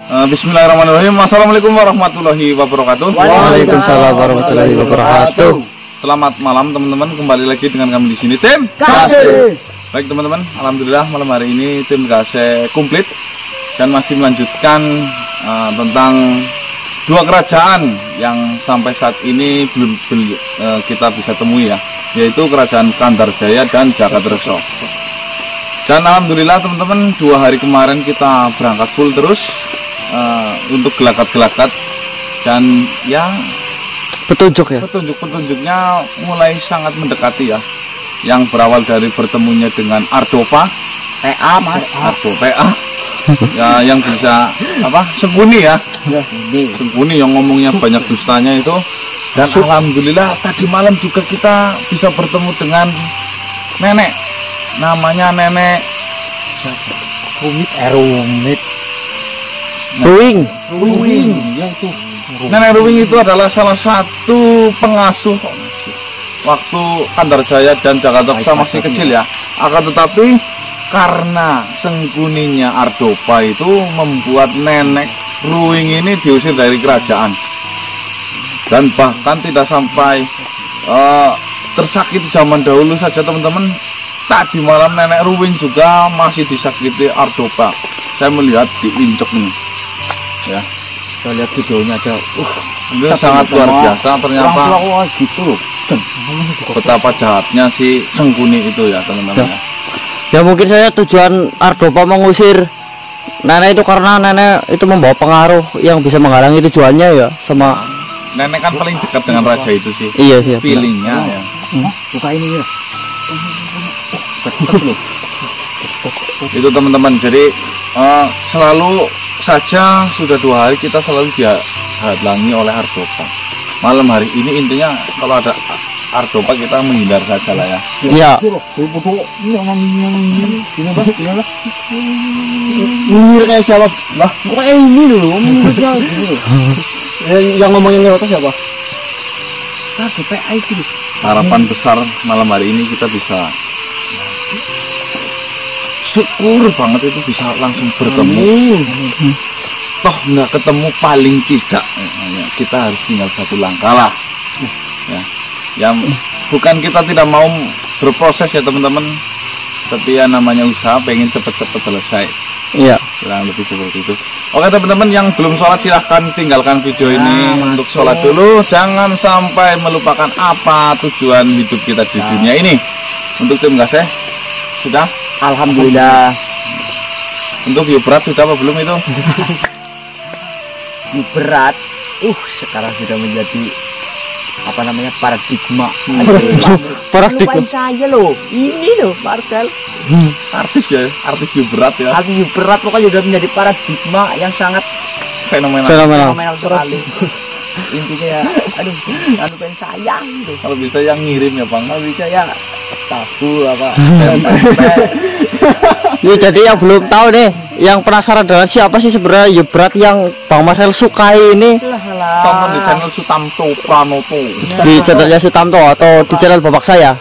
Bismillahirrahmanirrahim. Assalamualaikum warahmatullahi wabarakatuh. Waalaikumsalam warahmatullahi wabarakatuh. Selamat malam teman-teman, kembali lagi dengan kami di sini tim Kasih. Baik teman-teman, alhamdulillah malam hari ini tim Kasih komplit dan masih melanjutkan tentang dua kerajaan yang sampai saat ini belum kita bisa temui ya, yaitu kerajaan Kandarjaya dan Jagadreksa. Dan alhamdulillah teman-teman, 2 hari kemarin kita berangkat full terus untuk gelagat-gelagat dan ya petunjuknya mulai sangat mendekati ya, yang berawal dari bertemunya dengan Ardopa PA mas, PA ya, yang bisa Sengkuni ya, Sengkuni yang ngomongnya banyak dustanya itu. Dan alhamdulillah tadi malam juga kita bisa bertemu dengan nenek, namanya nenek Ruwing. Ya itu. Nenek Ruwing itu adalah salah satu pengasuh waktu Kandarjaya dan Jagadreksa masih kecil ya. Akan tetapi karena Sengkuninya Ardopa itu membuat nenek Ruwing ini diusir dari kerajaan. Dan bahkan tidak sampai tersakiti zaman dahulu saja teman-teman. Tadi malam nenek Ruwing juga masih disakiti Ardopa. Saya melihat diinjek nih ya, saya lihat videonya aja, itu sangat luar biasa ternyata gitu loh. Betapa jahatnya si Sengkuni itu ya teman-teman ya. Mungkin saya tujuan Ardopa mengusir nenek itu karena nenek itu membawa pengaruh yang bisa menghalangi tujuannya ya. Sama nenek kan paling dekat dengan raja itu sih. Iya sih feelingnya ya. Buka ini ya. Itu teman-teman, jadi selalu saja sudah 2 hari kita selalu dihalangi oleh Ardopa. Malam hari ini intinya kalau ada Ardopa kita menghindar saja lah ya. Iya. Nyinyir kayak siapa? Lah, kayak ini loh. Yang ngomongin ngerota siapa? Harapan besar malam hari ini kita bisa syukur banget itu bisa langsung bertemu. Toh nggak ketemu paling tidak kita harus tinggal 1 langkah lah ya. Yang bukan kita tidak mau berproses ya teman-teman, tapi ya namanya usaha pengen cepet-cepet selesai. Iya, kurang lebih seperti itu. Oke teman-teman, yang belum sholat silahkan tinggalkan video ini untuk sholat dulu. Jangan sampai melupakan apa tujuan hidup kita di dunia ini. Untuk tim Kasih sudah? alhamdulillah. Untuk Yubrat sudah apa belum itu? Berat. Sekarang sudah menjadi paradigma. Paradigma saya loh. Ini loh Marcel. Artis ya, artis Yubrat ya. Artis Yubrat pokoknya sudah menjadi paradigma yang sangat fenomenal sekali. Intinya ya, pengen sayang gitu. Kalau bisa yang ngirim ya bang. Kalau bisa ya tahu apa. Ya, jadi yang belum tahu nih, yang penasaran dengan siapa sih sebenarnya Yubrat yang Bang Marcel sukai ini? Tonton di channel Sutamto Pranoto. Di channelnya Sutamto atau di channel bapak saya?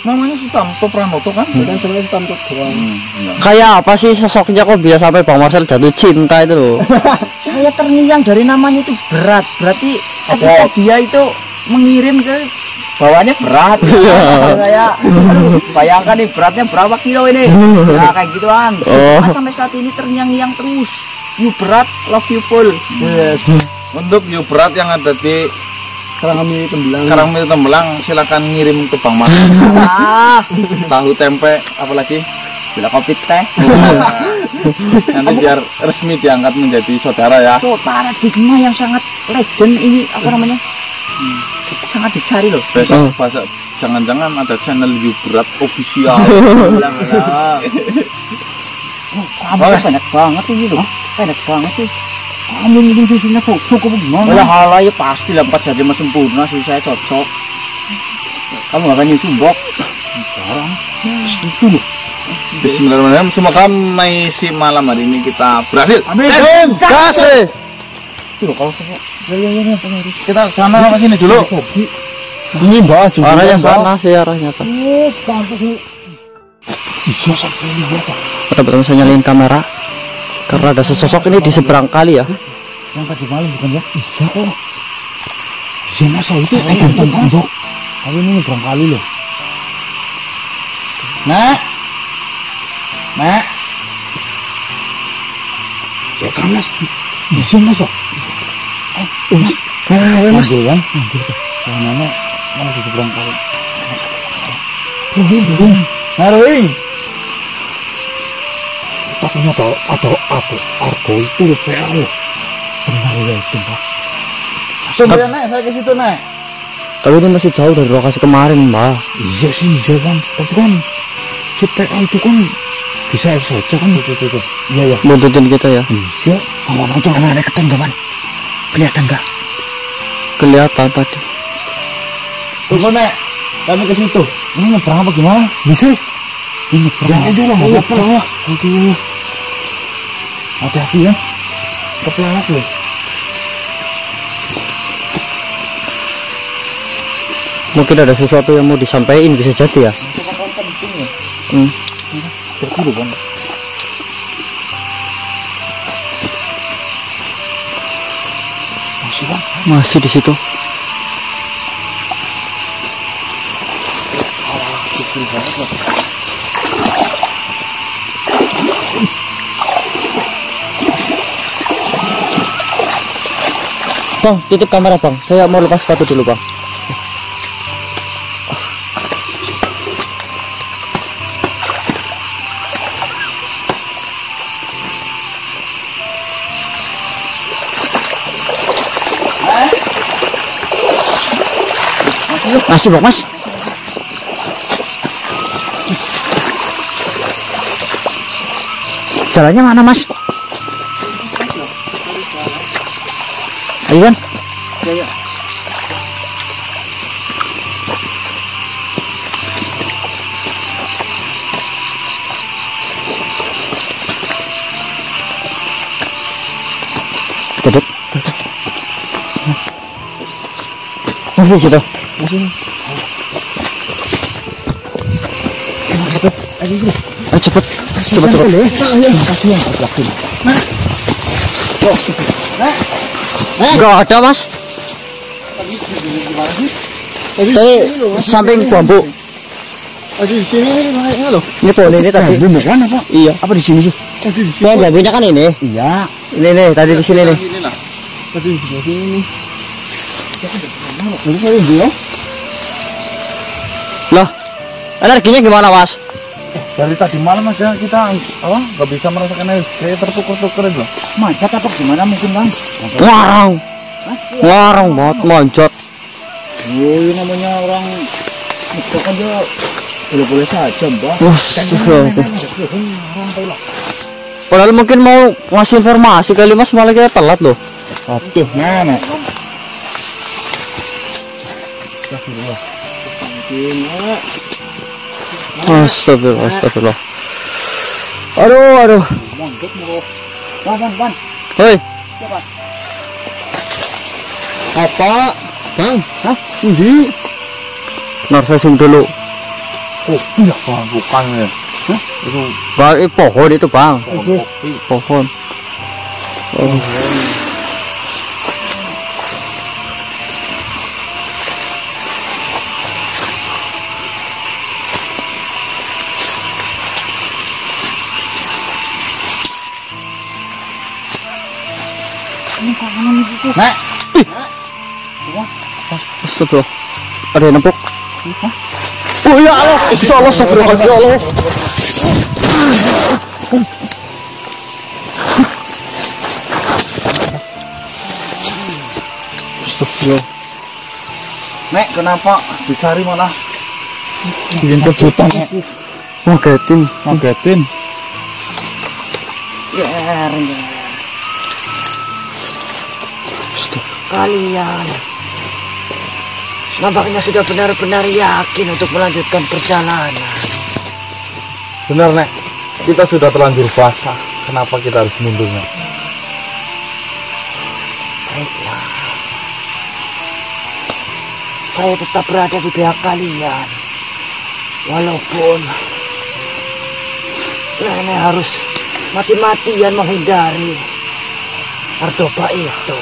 Namanya Sutamto Pranoto kan? Bukan sebenarnya Sutamto doang. Kayak apa sih sosoknya kok bisa sampai Bang Marcel jatuh cinta itu loh? Saya terngiang dari namanya itu berat. Berarti ketika dia itu mengirim ke bawaannya berat. Saya bayangkan nih beratnya berapa kilo ini. Nah kayak gituan. Sampai saat ini terngiang-ngiang terus. Yubrat, love you full. Yes. Untuk Yubrat yang ada di Karangmil Tembelang silakan ngirim ke Bang Mas. Tahu tempe apalagi Bila kopi teh. Nanti biar resmi diangkat menjadi saudara ya. Paradigma yang sangat legend ini sangat dicari loh. Besok jangan-jangan ada channel Yubrat official. Kamu banyak banget ini loh. Banyak banget sih. Kamu ini susunya cukup gimana? Halah ya pasti lah 4 jadi mas sempurna, susu saya cocok. Kamu gak akan nyusu mbok. Jarang. Itu loh. Bismillahirrahmanirrahim. Semoga mengisi malam hari ini kita berhasil. Amin. Kasih. Tuh kalau semua. Kita sana sini dulu. Ini mbak, arahnya sana sih arahnya tuh. Iya sampai ini berapa? Betul-betul saya nyalain kamera. Karena ada sesosok ini di seberang kali ya. Yang tadi malam bukan ya? Iya kok. Iya masa itu ganteng dok. Kali ini nyebrang kali loh. Nek. Ya kan mas. Iya mas kok. Mas. Mas. Kan? Mana di seberang kali. Belum. Naruing. Tasnya ada argo itu loh PR loh. Benar ya sumpah. Coba Nek, saya ke situ Nek. Tapi ini masih jauh dari lokasi kemarin, Mbak. Iya sih, iya kan. Tapi kan si PA itu kan bisa saja kan. Tuh. Iya. Buntutin kita ya. Iya. Ngomong tuh anak-anak ketinggalan. Kelihatan nggak? Kelihatan tadi. Tunggu Nek, kami ke situ. Ini nyebrang apa gimana? Bisa. Ini nyebrang aja lah. Aduh. Hati-hati ya. Kepelawak loh. Mungkin ada sesuatu yang mau disampaikan, bisa jadi ya. Berburu kan. Masih kan? Masih di situ. Bang, tutup kamera bang. Saya mau lepas sepatu dulu bang. Masih bang mas. Jalannya mana mas? Ayo kan? Ya. Duduk. Masih gitu. Ayo cepet. Gak ada mas. Tadi samping bambu. Di sini ini loh. Ini pohon ini tadi. Beneran apa? Iya. Apa di sini sih? Tadi di sini. Pohon bambunya kan ini. Iya. Ini tadi di sini nih. Inilah. Tadi di sebelah sini nih. Ini saya dia. Loh, energinya gimana mas? Dari tadi malam aja kita nggak bisa merasakan kayak tertukur-tukur itu. Manjat apa gimana mungkin bang? Ngarang banget manjat. Oh, ini namanya orang itu kan dia boleh-boleh saja mbak. Padahal mungkin mau ngasih informasi kali mas, malah kayak telat loh. Aduh nenek. Astagfirullah. Aduh. Ban. Hei. Apa? Bang? Hah? Ini? Ntar saya zoom dulu. Oh iya bang, bukan ya. Itu Bang, pohon itu bang. Pohon. Oh. Nek. Astagfirullah. Ada yang nempuk. Oh ya Allah, insyaallah astagfirullah ya Allah. Astagfirullah. Nek, kenapa dicari malah Bikin kejutan. Ngagetin. Kalian nampaknya sudah benar-benar yakin untuk melanjutkan perjalanan. benar Nek. Kita sudah terlanjur basah. Kenapa kita harus mundur Nek? Baiklah, saya tetap berada di pihak kalian, walaupun nenek harus mati-matian menghindari Ardopa itu.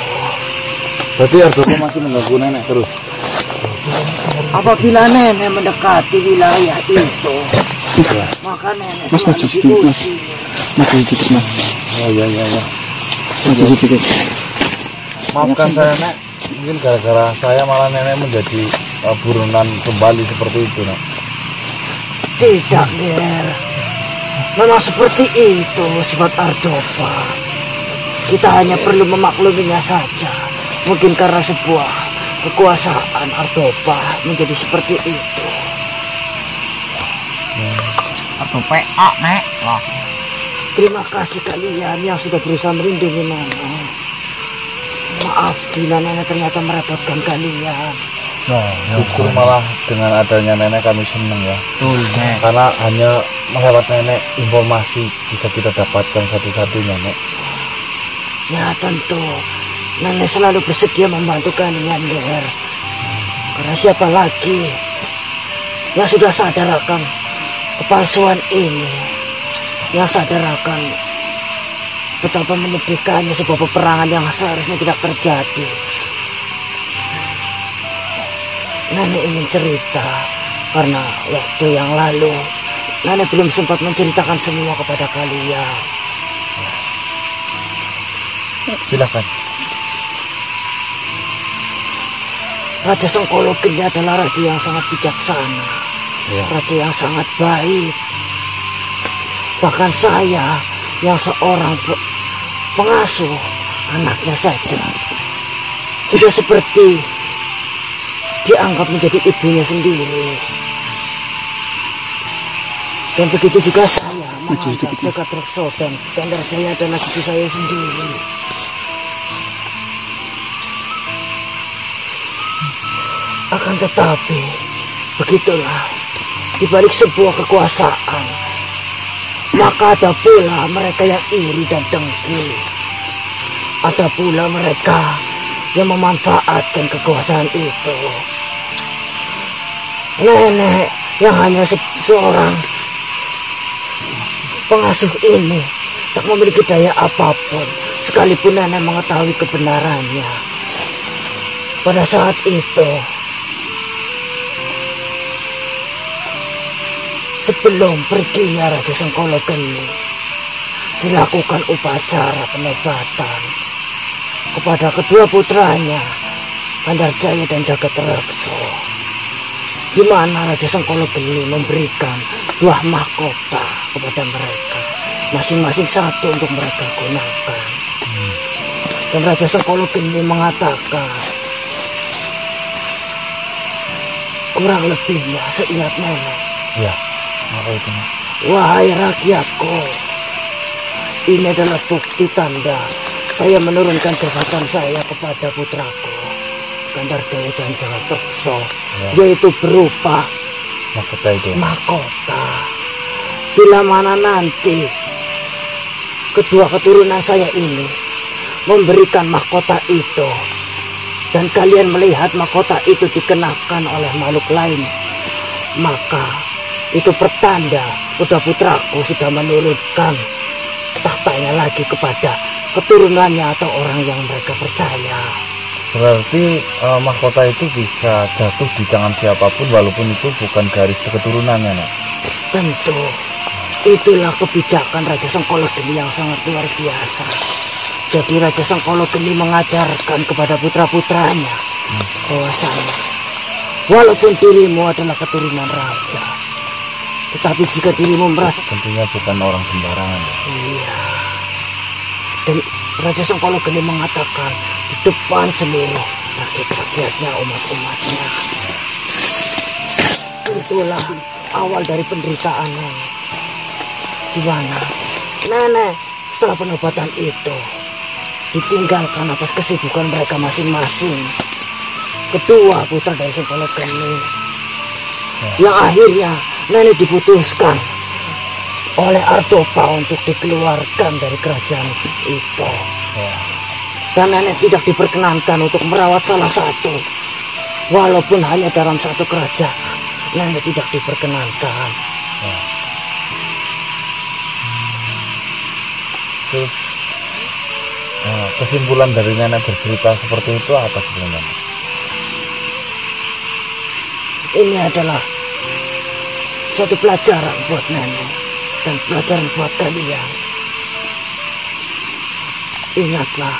Berarti Ardopa masih mengganggu nenek terus. Apabila nenek mendekati wilayah itu, maka nenek selalu diusir. Maju sedikit mas. Oh iya. Maju sedikit. Maafkan saya nek, mungkin gara-gara saya malah nenek menjadi buronan kembali seperti itu nek. Tidak, Ger. Memang seperti itu sifat Ardopa. Kita hanya perlu memakluminya saja. Mungkin karena sebuah kekuasaan Ardopa menjadi seperti itu. Ardopa, nek. Wah. Terima kasih kalian yang sudah berusaha melindungi nenek. Maaf bila nenek ternyata merepotkan kalian. Nah, justru malah dengan adanya nenek kami senang ya. Betul, nek. Karena hanya melewat nenek informasi bisa kita dapatkan satu-satunya nek. Ya tentu, nenek selalu bersedia membantu kalian, Ger. Karena siapa lagi yang sudah sadar akan kepalsuan ini, yang sadar akan betapa menyedihkannya sebuah peperangan yang seharusnya tidak terjadi. Nenek ingin cerita karena waktu yang lalu nenek belum sempat menceritakan semua kepada kalian. Silakan. Raja Sengkolo Geni adalah raja yang sangat bijaksana, raja yang sangat baik. Bahkan saya yang seorang pengasuh anaknya saja sudah seperti dianggap menjadi ibunya sendiri. Dan begitu juga saya menganggap Dekat Rekso dan Kandar Jaya adalah cucu saya sendiri. Akan tetapi begitulah, di balik sebuah kekuasaan maka ada pula mereka yang iri dan dengki. Ada pula mereka yang memanfaatkan kekuasaan itu. Nenek yang hanya seorang pengasuh ini tak memiliki daya apapun, sekalipun nenek mengetahui kebenarannya. Pada saat itu, sebelum perginya Raja Sengkolo Geni, dilakukan upacara penobatan kepada kedua putranya, Kandar Jaya dan Jagat Rekso, di mana Raja Sengkolo Geni memberikan 2 mahkota kepada mereka, masing-masing satu untuk mereka gunakan. Dan Raja Sengkolo Geni mengatakan, kurang lebihnya seingat nenek, Ya, apa itu? wahai rakyatku, ini adalah bukti tanda saya menurunkan jabatan saya kepada putraku Kandar Jaya dan Jagat Rekso, yaitu berupa Mahkota itu. mahkota. Bila mana nanti kedua keturunan saya ini memberikan mahkota itu dan kalian melihat mahkota itu dikenakan oleh makhluk lain, maka itu pertanda putra-putraku sudah menurunkan tahtanya lagi kepada keturunannya atau orang yang mereka percaya. Berarti mahkota itu bisa jatuh di tangan siapapun walaupun itu bukan garis keturunannya nek. Tentu itulah kebijakan Raja Sengkolo Geni yang sangat luar biasa. Jadi Raja Sengkolo Geni mengajarkan kepada putra-putranya bahwasanya walaupun dirimu adalah keturunan raja, tetapi jika dirimu merasa Tentunya bukan orang sembarangan. iya. Dan Raja Sengkolo Geni mengatakan di depan seluruh rakyat-rakyatnya, umat-umatnya, itulah awal dari penderitaan nenek. Di mana nenek setelah penobatan itu ditinggalkan atas kesibukan mereka masing-masing. Kedua putra dari Sengkolo Geni, yang akhirnya nenek diputuskan oleh Ardopa untuk dikeluarkan dari kerajaan itu. Dan nenek tidak diperkenankan untuk merawat salah satu, walaupun hanya dalam satu kerajaan. Nenek tidak diperkenankan. Terus kesimpulan dari nenek bercerita seperti itu apa sebenarnya? Ini adalah suatu pelajaran buat nenek dan pelajaran buat kalian. Ingatlah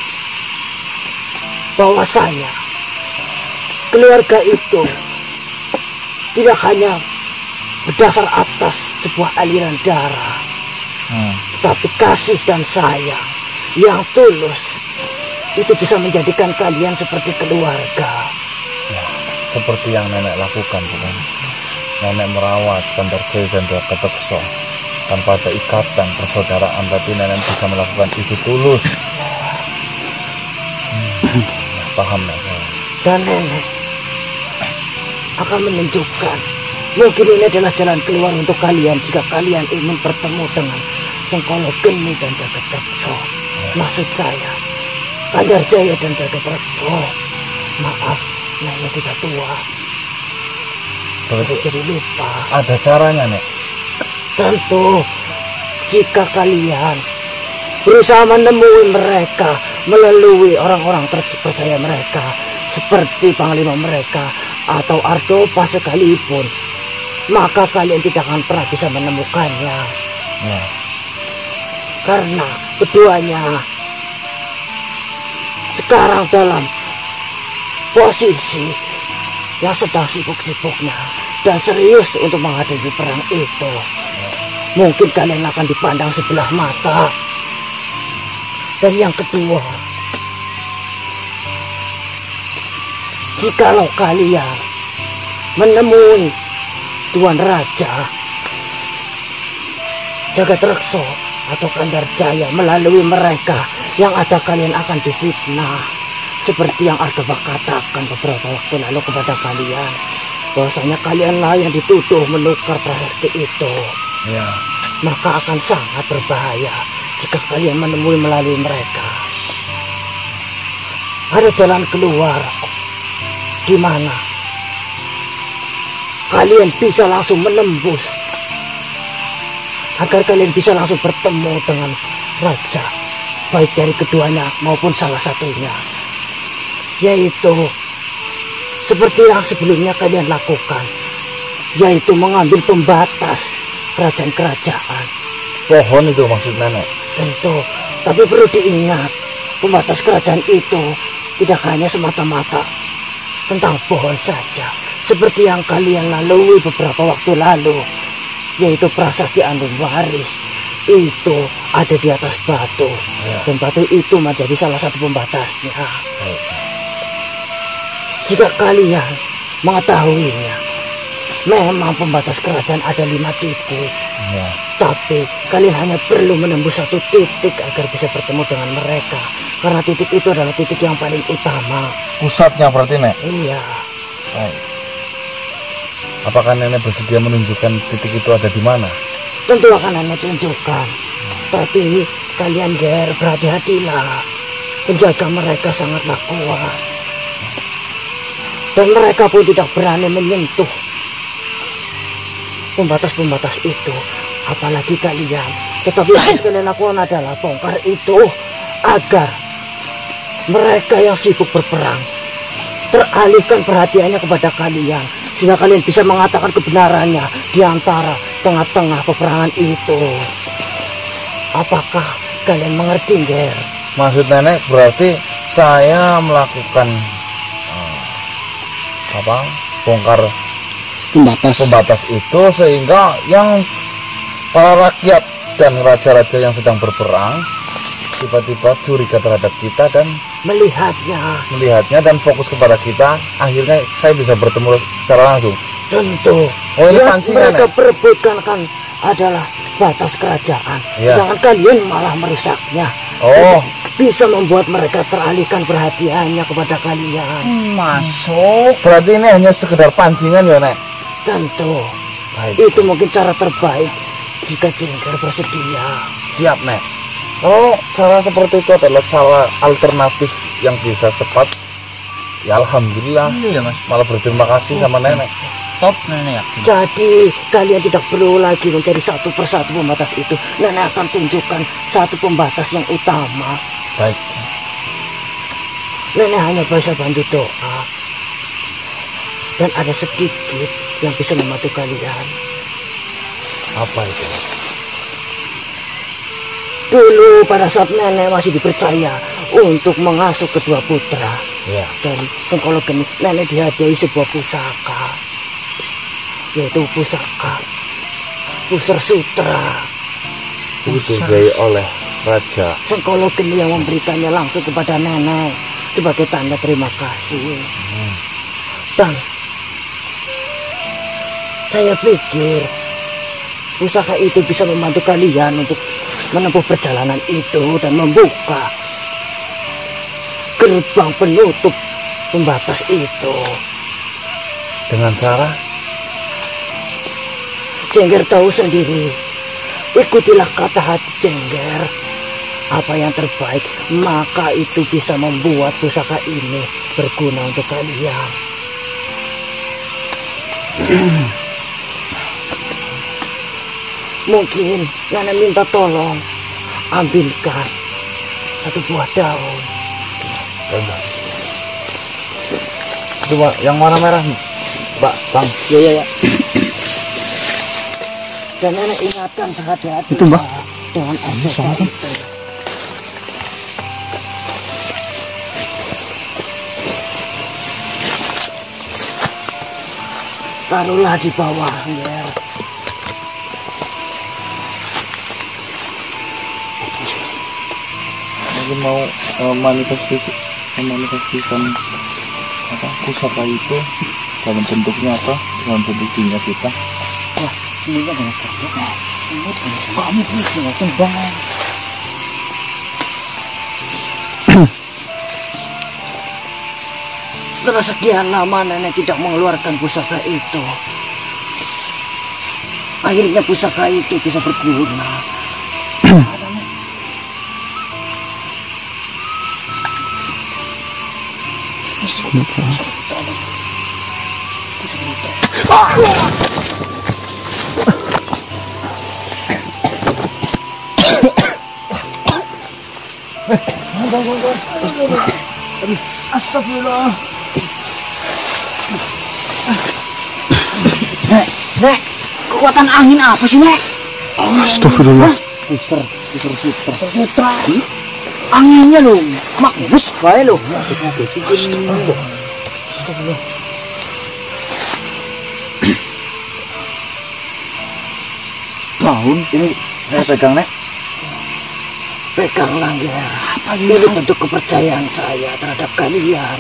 bahwasanya keluarga itu tidak hanya berdasar atas sebuah aliran darah, tapi kasih dan sayang yang tulus itu bisa menjadikan kalian seperti keluarga. Ya, seperti yang nenek lakukan, bukan? Nenek merawat Kandar Jaya dan Jagateksa tanpa ada ikatan persaudaraan, berarti nenek bisa melakukan itu tulus. Paham nggak saya? Dan nenek akan menunjukkan mungkin ini adalah jalan keluar untuk kalian jika kalian ingin bertemu dengan Sengkolo Geni dan Jagateksa. Maksud saya Kandar Jaya dan Jagateksa. Maaf, nenek sudah tua. Berarti Jadi lupa. ada caranya, Nek? Tentu jika kalian berusaha menemui mereka melalui orang-orang terpercaya mereka seperti panglima mereka atau Ardopa sekalipun, maka kalian tidak akan pernah bisa menemukannya. Ya. Karena keduanya sekarang dalam posisi yang sedang sibuk-sibuknya dan serius untuk menghadapi perang itu. Mungkin kalian akan dipandang sebelah mata. Dan yang kedua, jikalau kalian menemui Tuan Raja Jagateksa atau Kandar Jaya melalui mereka, yang ada kalian akan difitnah seperti yang Ardopa katakan beberapa waktu lalu kepada kalian, bahwasanya kalianlah yang dituduh menukar prasasti itu. Ya. Maka akan sangat berbahaya jika kalian menemui melalui mereka. Ada jalan keluar di mana kalian bisa langsung menembus agar kalian bisa langsung bertemu dengan raja, baik dari keduanya maupun salah satunya, yaitu seperti yang sebelumnya kalian lakukan, yaitu mengambil pembatas kerajaan-kerajaan. Pohon itu maksud nenek? Tentu, tapi perlu diingat, pembatas kerajaan itu tidak hanya semata-mata tentang pohon saja, seperti yang kalian lalui beberapa waktu lalu, yaitu prasasti Andung Waris. Itu ada di atas batu, dan batu itu menjadi salah satu pembatasnya. Jika kalian mengetahuinya, memang pembatas kerajaan ada 5 titik. Ya. Tapi kalian hanya perlu menembus 1 titik agar bisa bertemu dengan mereka. Karena titik itu adalah titik yang paling utama. Pusatnya berarti, Nek? Iya. Baik. Apakah nenek bersedia menunjukkan titik itu ada di mana? Tentu akan nenek tunjukkan. Tapi kalian Ger, berhati-hatilah. Penjaga mereka sangatlah kuat. Dan mereka pun tidak berani menyentuh pembatas-pembatas itu. Apalagi kalian. Tetapi yang kalian lakukan adalah bongkar itu agar mereka yang sibuk berperang teralihkan perhatiannya kepada kalian, sehingga kalian bisa mengatakan kebenarannya di antara tengah-tengah peperangan itu. Apakah kalian mengerti, Ger? Maksud nenek berarti saya melakukan bongkar pembatas itu sehingga yang para rakyat dan raja-raja yang sedang berperang tiba-tiba curiga terhadap kita dan melihatnya dan fokus kepada kita, akhirnya saya bisa bertemu secara langsung. Tentu. Oh, ini yang pancingan, mereka perebutkan kan adalah batas kerajaan, sedangkan kalian malah merusaknya. Oh, bisa membuat mereka teralihkan perhatiannya kepada kalian. Masuk. Berarti ini hanya sekedar pancingan ya, Nek? Tentu. Baik. Itu mungkin cara terbaik jika Jengker bersedia. Siap, Nek. Oh, cara seperti itu adalah cara alternatif yang bisa cepat. Ya alhamdulillah. Iya, Mas. Malah berterima kasih sama nenek. stop nenek yakin. Jadi kalian tidak perlu lagi mencari satu persatu pembatas itu. Nenek akan tunjukkan satu pembatas yang utama. Baik. Nenek hanya bisa bantu doa. Dan ada sedikit yang bisa membantu kalian. Apa itu? Dulu pada saat nenek masih dipercaya untuk mengasuh kedua putra Ya. dari Sengkolo Geni, nenek dihadiahi sebuah pusaka, yaitu pusaka Pusar Sutra. Dihadiahi oleh Raja Sengkolo Geni yang memberikannya langsung kepada nenek sebagai tanda terima kasih. Dan saya pikir pusaka itu bisa membantu kalian untuk menempuh perjalanan itu dan membuka gerbang penutup pembatas itu. dengan cara Jengger tahu sendiri. Ikutilah kata hati Jengger. Apa yang terbaik, maka itu bisa membuat pusaka ini berguna untuk kalian. Mungkin nenek minta tolong ambilkan satu buah daun. coba yang warna merah Mbak Bang. Ya. Dan nenek ingatkan hati-hati Itu, Mbak. dengan pusaka itu. Taruhlah di bawah, ya. Mungkin mau memanifestasikan apa pusaka itu dalam bentuknya apa, dalam bentuk dunia kita. Wah, ini adalah kerja. Ini kamu punya kembang. Setelah sekian lama nenek tidak mengeluarkan pusaka itu, akhirnya pusaka itu bisa berguna. Astagfirullah. Nek, kekuatan angin apa sih, Nek? Astagfirullah. Pusar sutra. Anginnya loh, makbus bae loh. Astagfirullah. Daun ini saya pegang Nek. Peganglah, Ger. Ini bentuk kepercayaan saya terhadap kalian.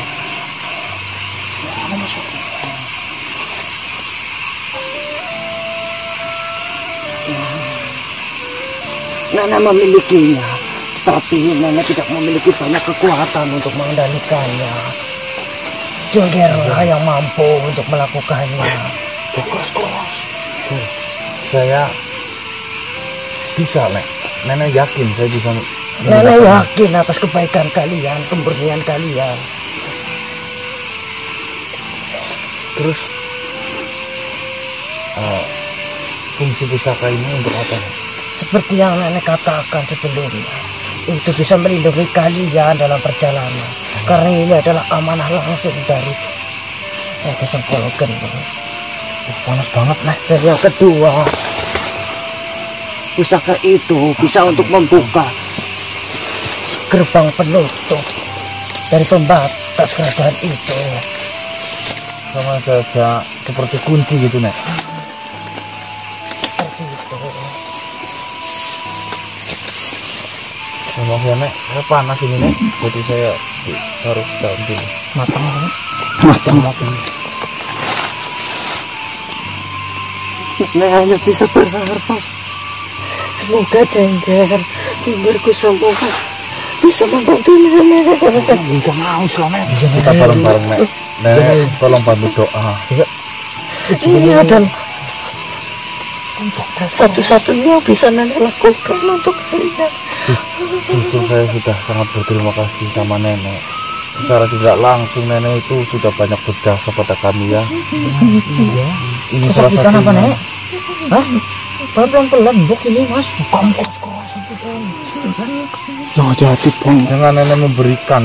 Nenek memilikinya, tetapi nenek tidak memiliki banyak kekuatan untuk mengendalikannya. Jenggerlah yang mampu untuk melakukannya. Keras. Saya bisa Nek. Nenek yakin saya bisa. Nenek yakin atas kebaikan kalian, pembernian kalian. Terus fungsi pusaka ini untuk apa? Seperti yang nenek katakan sebelumnya, itu bisa melindungi kalian dalam perjalanan. Karena ini adalah amanah langsung dari Raja Sengkolo Geni. Panas banget Nek. Dan yang kedua, pusaka itu bisa untuk membuka gerbang penutup dari pembatas kerajaan itu. Sama saja seperti kunci gitu Nek. Seperti itu. Memang ya Nek, saya panas ini Nek. Jadi saya harus daun dulu. Matang banget. Matang. Nenek hanya bisa berharap. Semoga Jenggerku semua bisa membantu nenek. Jangan nangis loh Nek. Kita bareng-bareng Nek. Nenek tolong bantu doa. Ini adalah satu-satunya yang bisa nenek lakukan untuk kalian. Justru saya sudah sangat berterima kasih sama nenek secara tidak langsung nenek itu sudah banyak berjasa pada kami ya. Ini salah Kesakitan apa, satunya. Nek? Hah? Pelan-pelan, Bok, ini, Mas. Bukan keras-keras itu, Bang. Yang hati-hati bang. Jangan nenek memberikan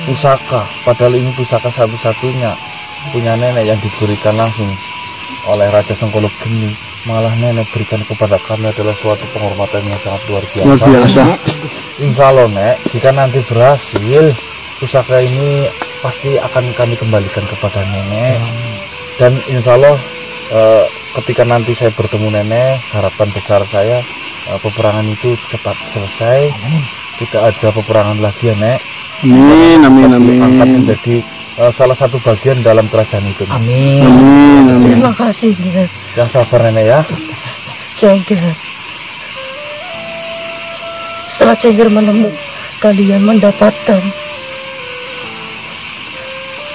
pusaka, padahal ini pusaka satu-satunya punya nenek yang diberikan langsung oleh Raja Sengkolo Geni. Malah nenek berikan kepada kami adalah suatu penghormatan yang sangat luar biasa. Luar biasa. Insya Allah nek, jika nanti berhasil pusaka ini pasti akan kami kembalikan kepada nenek. Dan insya Allah ketika nanti saya bertemu nenek, harapan besar saya peperangan itu cepat selesai. Tidak ada peperangan lagi ya nek. Amin, amin, amin. Angkat menjadi salah satu bagian dalam kerajaan itu. Amin. Amin, amin. Terima kasih, Nek. Yang sabar nenek ya. Cengger. Setelah Cengger menemukan kalian mendapatkan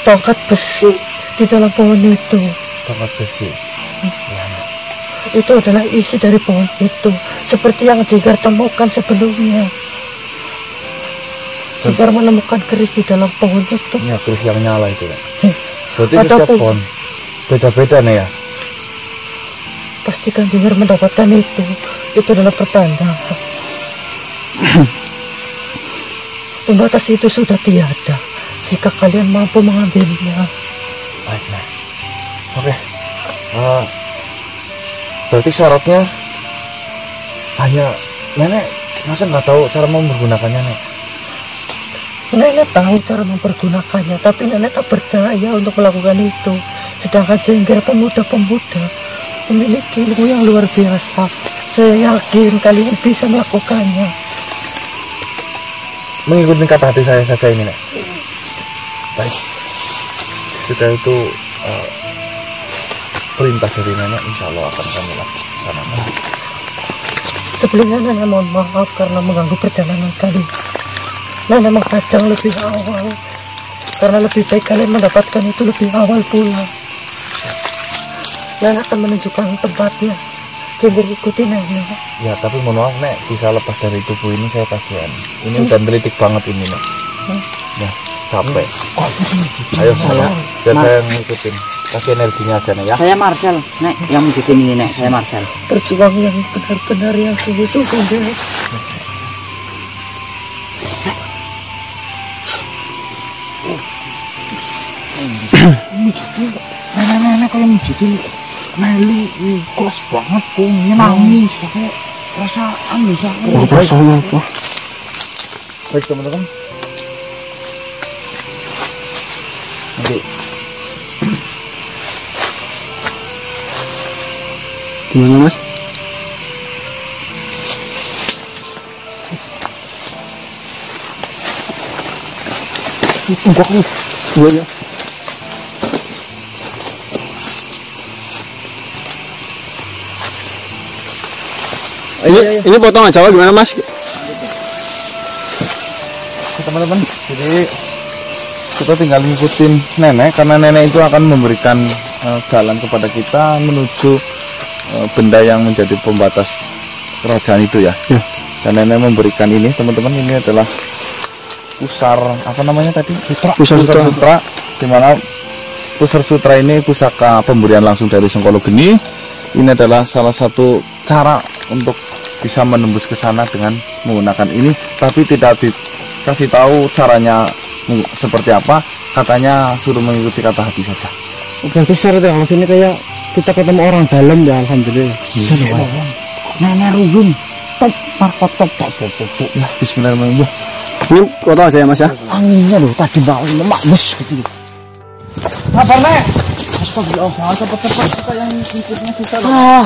tongkat besi di dalam pohon itu. Tongkat besi. Itu adalah isi dari pohon itu, seperti yang Cengger temukan sebelumnya. Cengger menemukan keris di dalam pohon itu. Ya, keris yang nyala itu ya. Berarti Ataupun- setiap pohon beda-beda nih ya. Pastikan Cengger mendapatkan itu. Itu adalah pertanda. Pembatas itu sudah tiada jika kalian mampu mengambilnya. Baik nek. Oke. Berarti syaratnya hanya nenek masa nggak tahu cara mempergunakannya nek. Nenek tahu cara mempergunakannya, tapi nenek tak berdaya untuk melakukan itu. Sedangkan Cengger pemuda-pemuda memiliki ilmu yang luar biasa. Saya yakin kalian bisa melakukannya. Mengikuti kata hati saya saja ini nek. Baik. Jika itu perintah dari nenek, insya Allah akan kami laksanakan. Sebelumnya nenek mohon maaf karena mengganggu perjalanan kalian. Nenek menghadang lebih awal karena lebih baik kalian mendapatkan itu lebih awal pula. Nenek akan menunjukkan tempatnya. Cengger ikuti nenek. Ya tapi mohon maaf nek, bisa lepas dari tubuh ini saya kasihan. Ini udah melitik banget ini nek. Ya capek. Ayo saya, biar saya ngikutin. Kasih energinya aja nek ya. Saya Marcel, Nek, yang bikin ini, Nek. Saya Marcel. Berjuang yang benar-benar yang sungguh-sungguh, Nek. Nenek-nenek kayak menjadi meli, keras banget kok, nangis, kayak perasaan bisa. Oh, perasaan apa? Baik teman-teman. Nanti Gimana mas? Enggak nih, dua ya. Ini potong aja gimana mas? teman-teman, jadi kita tinggal ngikutin nenek karena nenek itu akan memberikan jalan kepada kita menuju benda yang menjadi pembatas kerajaan itu ya. Ya. Dan nenek memberikan ini teman-teman, ini adalah pusar apa namanya tadi? Pusar sutra. Dimana pusar sutra ini pusaka pemberian langsung dari Sengkolo Geni. Ini adalah salah satu cara untuk bisa menembus ke sana dengan menggunakan ini, tapi tidak dikasih tahu caranya seperti apa. Katanya suruh mengikuti kata hati saja. Berarti secara tidak langsung ini kayak kita ketemu orang dalam ya, alhamdulillah. Nenek ruyung. Top, markot top. Ya, bismillahirrahmanirrahim. Ini potong aja ya mas ya. Anginnya loh, tadi bau lemak bus gitu loh. Sabar nek. Astagfirullah, cepet-cepet kita yang ikutnya susah loh.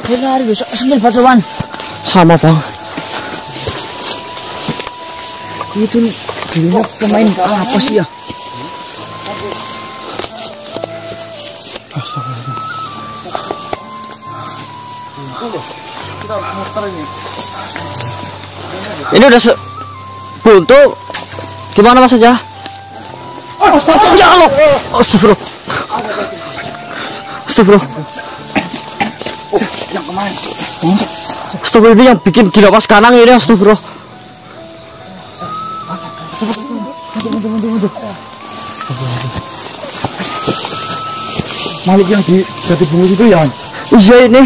Ini hari besok sengil batuan. Sama bang. Itu dulunya pemain apa sih ya? Ini udah buntu. Gimana maksudnya? Ya Allah. Astagfirullah. Astagfirullah. Yang kemarin. Astagfirullah, ini yang bikin gila pas kanang ini, astagfirullah. Makhluk yang di jati bungkus itu ya? Iya ini.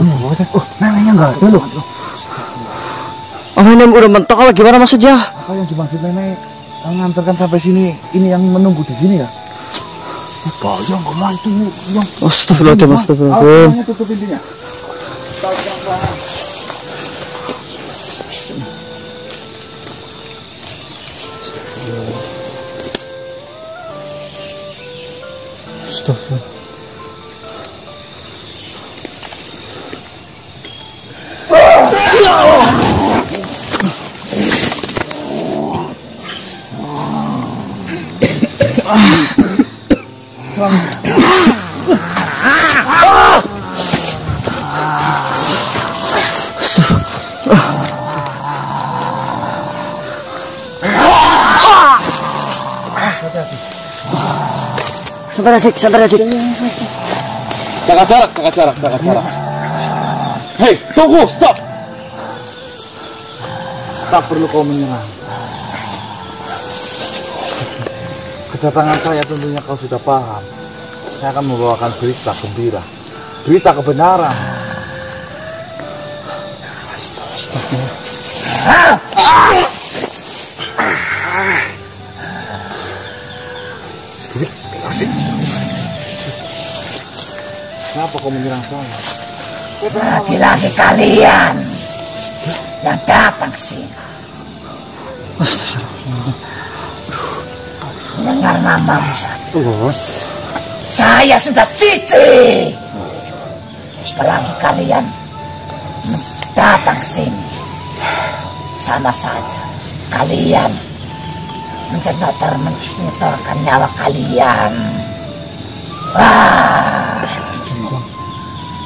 Oh, neneknya nggak ada loh. Oh ini udah mentok apa gimana maksudnya? Apa yang dimaksud nenek mengantarkan sampai sini? Ini yang menunggu di sini ya? Bahaya nggak mas itu yang. Astagfirullahaladzim, astagfirullahaladzim. Ayo tutup pintunya. Astagfirullah. Sabar adik. Jaga jarak. Hei, tunggu, stop. Tak perlu kau menyerang. Kedatangan saya tentunya kau sudah paham. Saya akan membawakan berita gembira, berita kebenaran. Kenapa kau menyerang saya? Lagi-lagi kalian yang datang sini. Dengar namamu saja. Saya sudah cici. Apalagi kalian datang sini, sama saja kalian menyetorkan nyawa kalian.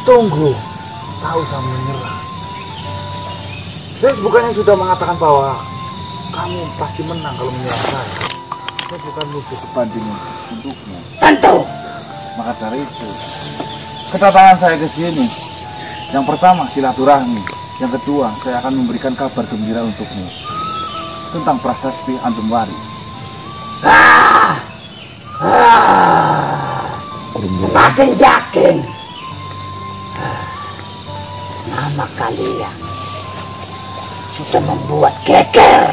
Tunggu, kau usah menyerah. Saya bukannya sudah mengatakan bahwa kamu pasti menang kalau menyerang saya. Saya bukan musuh sebanding untukmu. Tentu. Maka dari itu, kedatangan saya ke sini, yang pertama silaturahmi, yang kedua saya akan memberikan kabar gembira untukmu tentang prasasti Andumwari. Semakin yakin nama kalian sudah membuat geger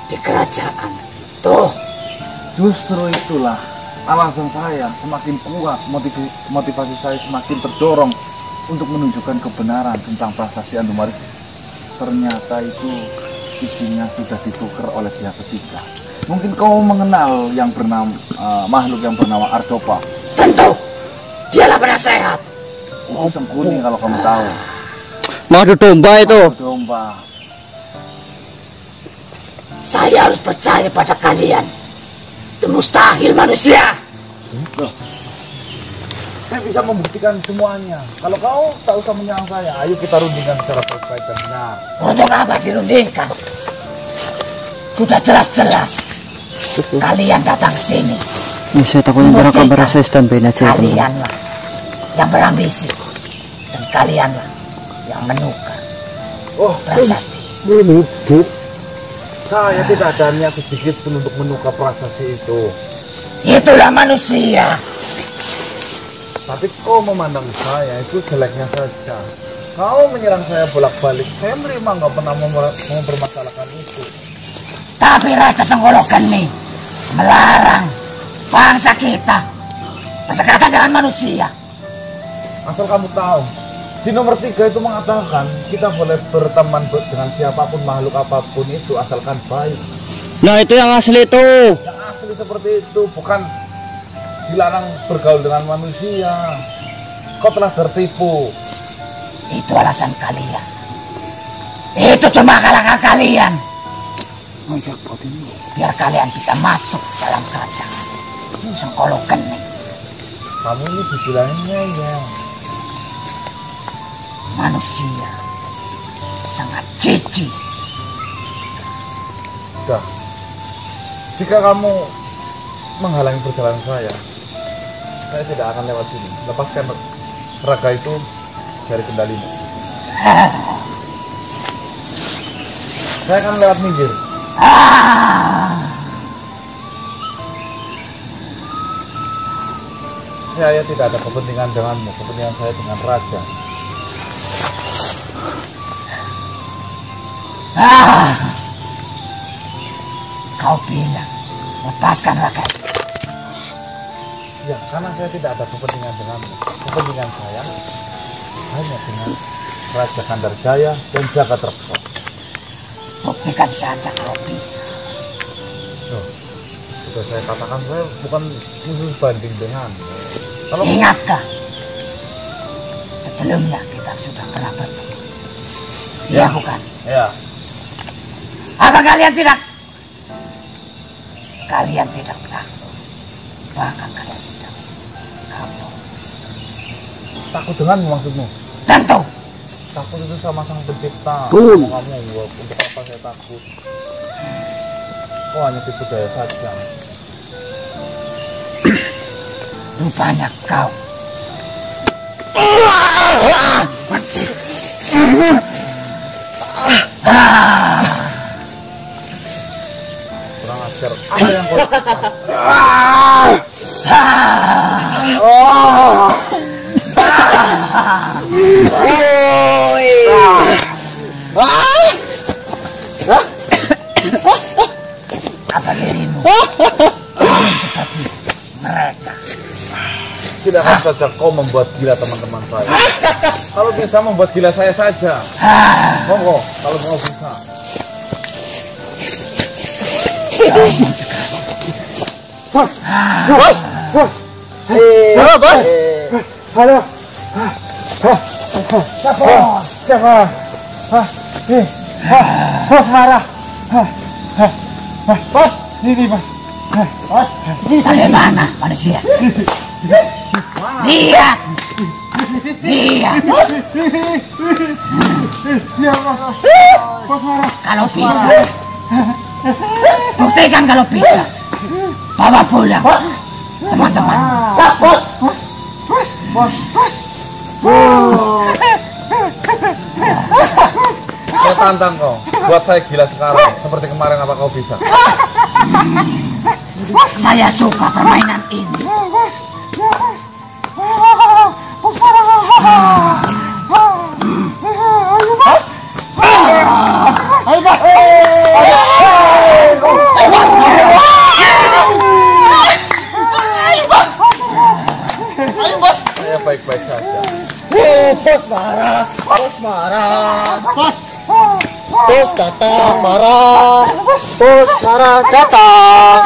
di kerajaan. Tuh, Justru itulah alasan saya semakin kuat, motivasi saya semakin terdorong untuk menunjukkan kebenaran tentang prasasti Andumwari. Ternyata itu isinya sudah ditukar oleh pihak ketiga. Mungkin kau mengenal yang bernama makhluk yang bernama Ardopa. tentu dialah penasehat. Itu Sengkuni kalau kamu tahu. Madu domba itu. Domba. Saya harus percaya pada kalian. Itu mustahil manusia. Saya bisa membuktikan semuanya. Kalau kau tak usah menyerang saya, ayo kita rundingkan secara baik dan benar. Untuk apa dirundingkan? Sudah jelas-jelas kalian datang sini. Saya takutnya cara kabar saya stand by aja. Kalianlah yang berambisi dan kalianlah yang menukar prasasti. Menuduh? Saya tidak ada niat sedikit pun untuk menukar prasasti itu. Itulah manusia. Tapi kau memandang saya itu jeleknya saja. Kau menyerang saya bolak-balik. Saya menerima, nggak pernah mempermasalahkan itu. Tapi Raja Senggologeni melarang bangsa kita berdekatan dengan manusia. Asal kamu tahu, di nomor 3 itu mengatakan kita boleh berteman dengan siapapun, makhluk apapun itu, asalkan baik. Nah itu yang asli itu. Yang asli seperti itu, bukan dilarang bergaul dengan manusia. Kau telah tertipu. Itu alasan kalian. Itu cuma akal-akal kalian. Biar kalian bisa masuk dalam kerajaan Senggologeni. Kamu ini dibilangnya ya. Manusia sangat jijik. Sudah. Jika kamu menghalangi perjalanan saya tidak akan lewat sini. Lepaskan raga itu cari kendalimu. Saya akan lewat minggir. Saya tidak ada kepentingan denganmu, kepentingan saya dengan raja. Kau bilang lepaskan rakyat. Ya, karena saya tidak ada kepentingan denganmu. Kepentingan saya hanya dengan Raja Gandarjaya dan Jagatarkha. Buktikan saja kalau bisa. Loh, sudah saya katakan saya bukan musuh banding dengan. Kalau Ingatkah? Sebelumnya kita sudah pernah bertemu. Iya Ya. bukan? ya, Apa kalian tidak? Kalian tidak takut. Bahkan kalian tidak kapok. takut denganmu maksudmu? Tentu. Takut itu sama sang pencipta. Betul. Sama kamu, untuk apa saya takut? Oh, hanya tipu daya saja. Rupanya kau. Kurang ajar. Apa yang kau lakukan? Apa dirimu? Seperti mereka. Tidak akan saja kau membuat gila teman-teman saya. Kalau bisa membuat gila saya saja. Monggo, kalau mau bisa. Halo, Bos. Halo. Siapa? Bos marah. Bos, ini Bos. Bos, bagaimana manusia? Lihat. Lihat. Kalau bisa. Buktikan kalau bisa. Bawa pulang. Teman-teman. Saya tantang kau. Buat saya gila sekarang. Seperti kemarin, apa kau bisa? Saya suka permainan ini. Saya baik-baik saja. Bos datang, marah. Bos marah datang.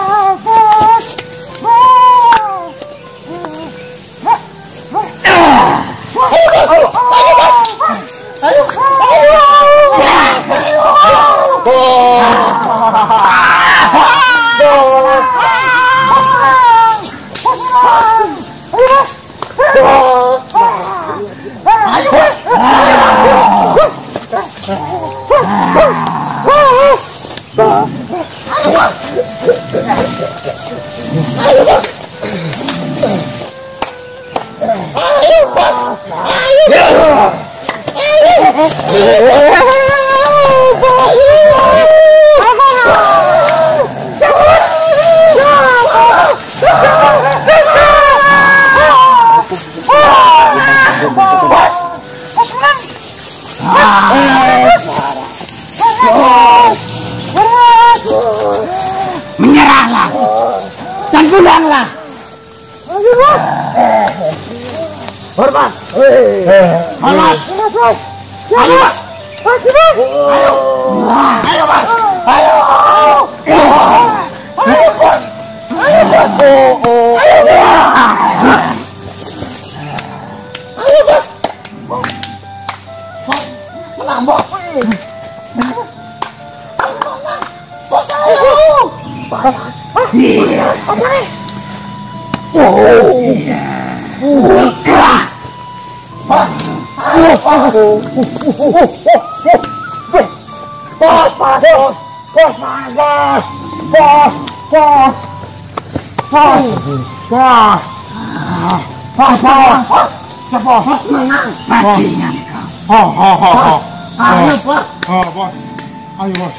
Menyerahlah dan pulanglah. Hormat. Hormat. Ayo Mas. Ayo Mas. Ayo. Ayo Bos. Ayo Bos. Ayo Bos. Menang Bos. Bos ayo. Iya. Bajingan. Ayo, Bos. Bos. Ayo, Bos.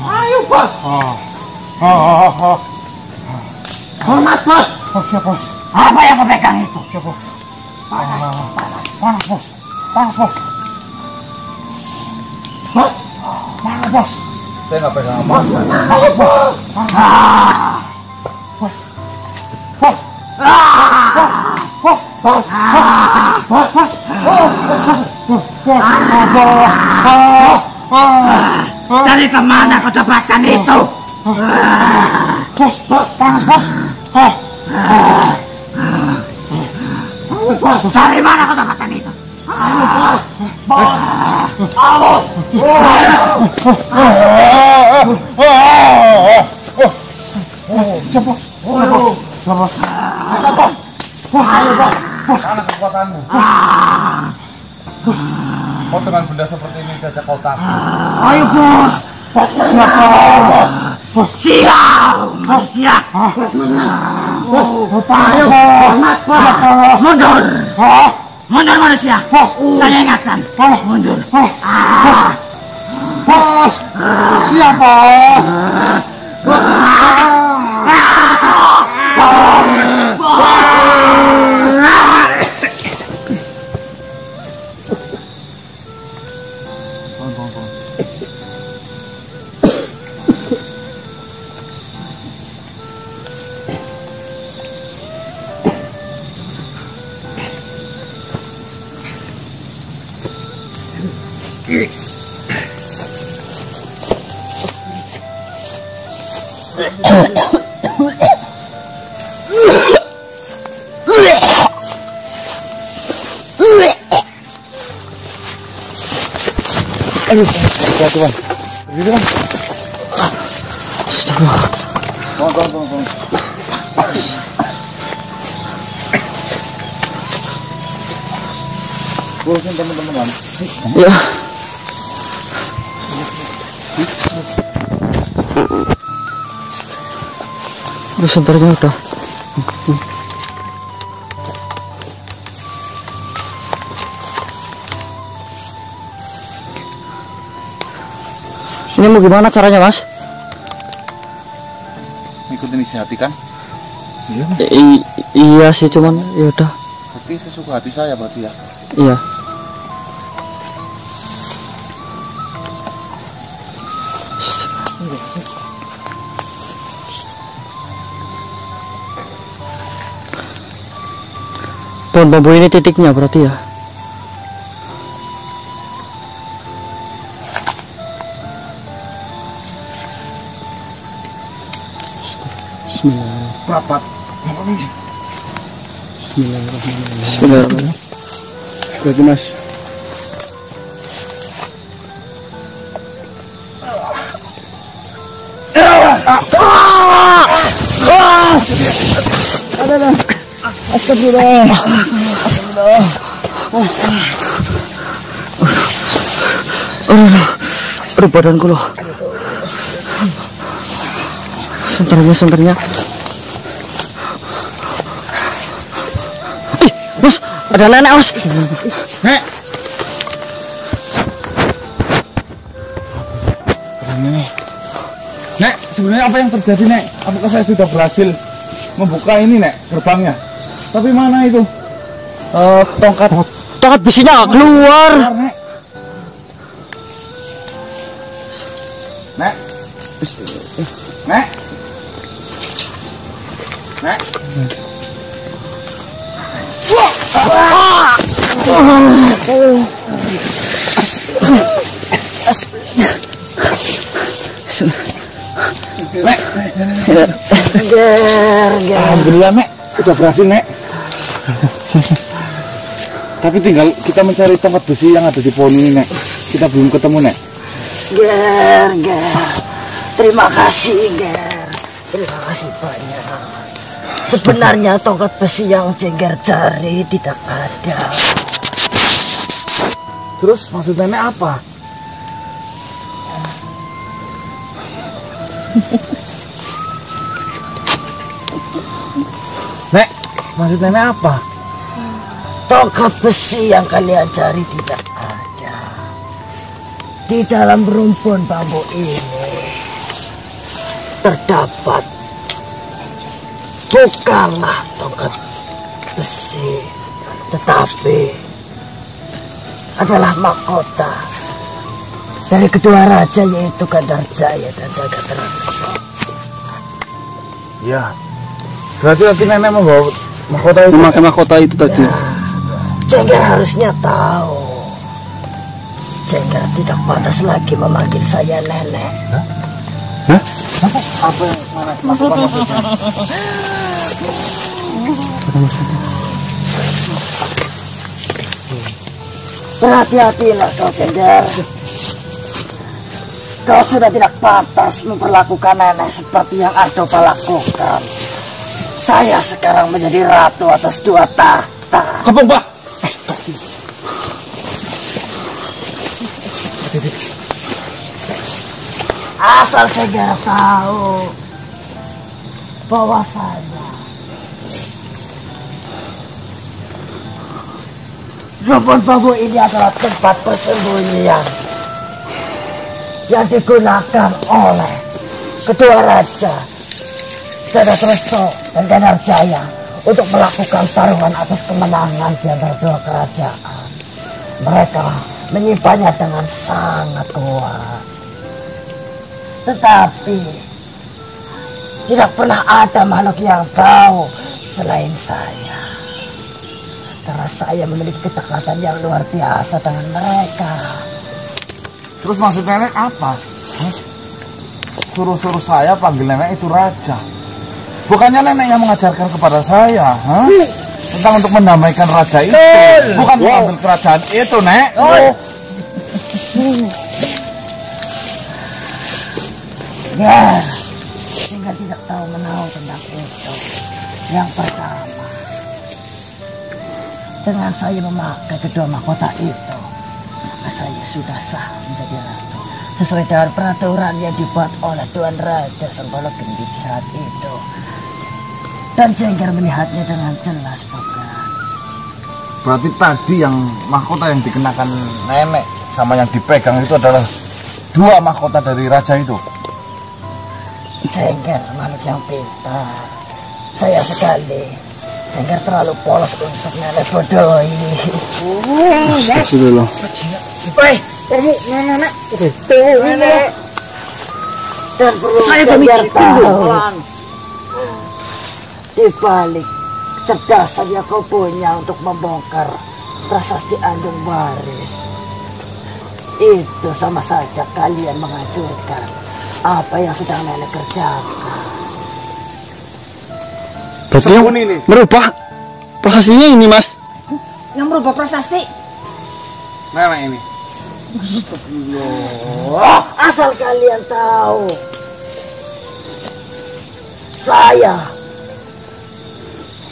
Ayo, Bos. Hormat, Bos. Siap, Bos. Apa yang kau pegang itu? Siap, Bos. Panas. Bos. Panas, Bos. Bos. Mana, Bos? Saya nggak pegang apa. Ayo, Bos. Bos. Bos. Bos. Dari kemana kau dapatkan itu? Bos. Panas, Bos. Bos, dari mana kau dapatkan itu? Ayo, Bos. Bos. Bos. Siap, Bos. Siap, Bos. Mana kekuatanmu? Kau dengan benda seperti ini saja kau takut. Ayo, Bos. Bos, siap. Bos, siap. Siap. Ayo, hormat, Bos. Mundur. Mundur manusia. Saya ingatkan. Mundur. Bos. Siap, Bos. Aduh, Tuhan. Begini, Bang. Tolong. Bosan teman-teman. Ya. Udah senternya udah. Ini mau gimana caranya, Mas? Ikutin isi hati kan? Iya sih, cuman ya udah. Tapi sesuka hati saya berarti ya. Iya. Pohon bambu ini titiknya berarti ya. Rapat. Bismillahirrahmanirrahim. Berarti, Mas. Astagfirullah. Aduh, badanku loh. Senternya. Ih, Mas, ada nenek, Mas. Nek. Nek, sebenarnya apa yang terjadi, Nek? Apakah saya sudah berhasil membuka ini, Nek, gerbangnya? Tapi mana itu? Tongkat besinya keluar. Nek. Nek. Nek. Nek. Nek. Alhamdulillah, Nek. Udah berhasil, Nek. Tapi tinggal kita mencari tongkat besi yang ada di pohon ini, Nek. Kita belum ketemu, Nek. Ger. Terima kasih, Ger. Terima kasih banyak. Sebenarnya tongkat besi yang Jengger cari tidak ada. Terus maksud Nenek apa? Nek, maksud Nenek apa? Tongkat besi yang kalian cari tidak ada. Di dalam rumpun bambu ini terdapat bukanlah tongkat besi, tetapi adalah mahkota dari kedua raja, yaitu Gandarjaya dan Jagatarkasa. Ya, berarti nanti nenek membawa mahkota itu. Memakai mahkota itu tadi. Ya, Jengger harusnya tahu. Jengger tidak pantas lagi memanggil saya nenek. Hah? Apa yang mana maksudnya? Berhati-hatilah kau, Jengger. Kau sudah tidak pantas memperlakukan nenek seperti yang Ardopa lakukan. Saya sekarang menjadi ratu atas 2 tahta. Kepung, Pak. Asal Jengger tahu bahwasanya rumpun bambu ini adalah tempat persembunyian yang digunakan oleh kedua raja Jagatarkasa dan Gandarjaya untuk melakukan taruhan atas kemenangan di antara 2 kerajaan. Mereka menyimpannya dengan sangat kuat. Tetapi tidak pernah ada makhluk yang tahu selain saya. Karena saya memiliki kedekatan yang luar biasa dengan mereka. Terus maksud nenek apa? Suruh-suruh saya panggil nenek itu raja. Bukannya nenek yang mengajarkan kepada saya, tentang untuk mendamaikan raja itu, bukan mengambil kerajaan itu, Nek. Ya, sehingga tidak tahu menahu tentang itu. Yang pertama, dengan saya memakai kedua mahkota itu, maka saya sudah sah menjadi ratu sesuai dengan peraturan yang dibuat oleh Tuan Raja Senggolo Gending saat itu. Dan Jengger melihatnya dengan jelas, bukan? Berarti tadi yang mahkota yang dikenakan nenek sama yang dipegang itu adalah 2 mahkota dari raja itu. Jengger makhluk yang pintar. Saya sekali. Jengger terlalu polos untuk nenek bodohi. Astagfirullah. Woi, nenek. Nenek. Dan perlu saya Jengger tahu. Di balik kecerdasan yang kau punya untuk membongkar prasasti Andung Baris, itu sama saja kalian menghancurkan apa yang sedang nenek kerjakan. Berarti yang merubah prasastinya ini, Mas. Yang merubah prasasti. Nenek ini. Asal kalian tahu, saya